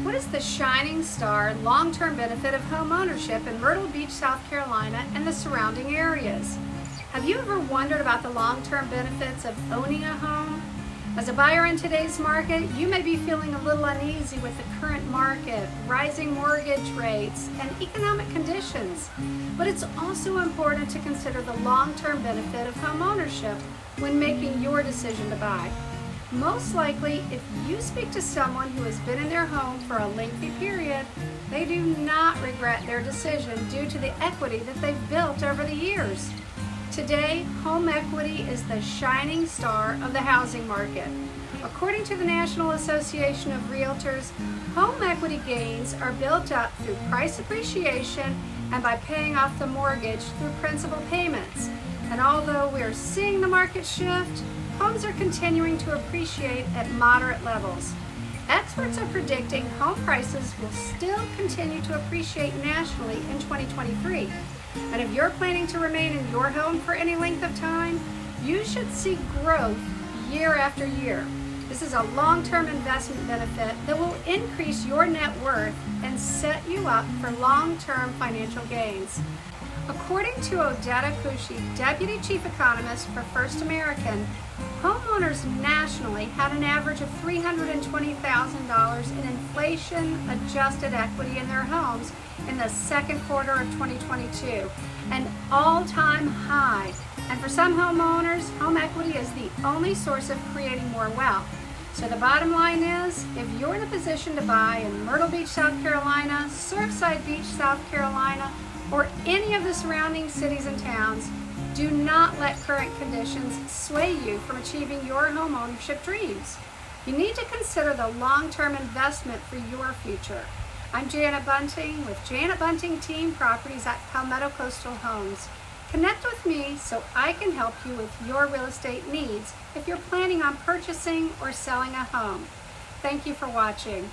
What is the shining star long-term benefit of home ownership in Myrtle Beach, South Carolina and the surrounding areas? Have you ever wondered about the long-term benefits of owning a home? As a buyer in today's market, you may be feeling a little uneasy with the current market, rising mortgage rates, and economic conditions. But it's also important to consider the long-term benefit of home ownership when making your decision to buy. Most likely, if you speak to someone who has been in their home for a lengthy period, they do not regret their decision due to the equity that they've built over the years. Today, home equity is the shining star of the housing market. According to the National Association of Realtors, home equity gains are built up through price appreciation and by paying off the mortgage through principal payments. And although we are seeing the market shift, homes are continuing to appreciate at moderate levels. Experts are predicting home prices will still continue to appreciate nationally in 2023. And if you're planning to remain in your home for any length of time, you should see growth year after year. This is a long-term investment benefit that will increase your net worth and set you up for long-term financial gains. According to Odetta Kushi, Deputy Chief Economist for First American, homeowners nationally had an average of $320,000 in inflation-adjusted equity in their homes in the second quarter of 2022, an all-time high. And for some homeowners, home equity is the only source of creating more wealth. So the bottom line is, if you're in a position to buy in Myrtle Beach, South Carolina, Surfside Beach, South Carolina, or any of the surrounding cities and towns, do not let current conditions sway you from achieving your home ownership dreams. You need to consider the long-term investment for your future. I'm Janet Bunting with Janet Bunting Team Properties at Palmetto Coastal Homes. Connect with me so I can help you with your real estate needs if you're planning on purchasing or selling a home. Thank you for watching.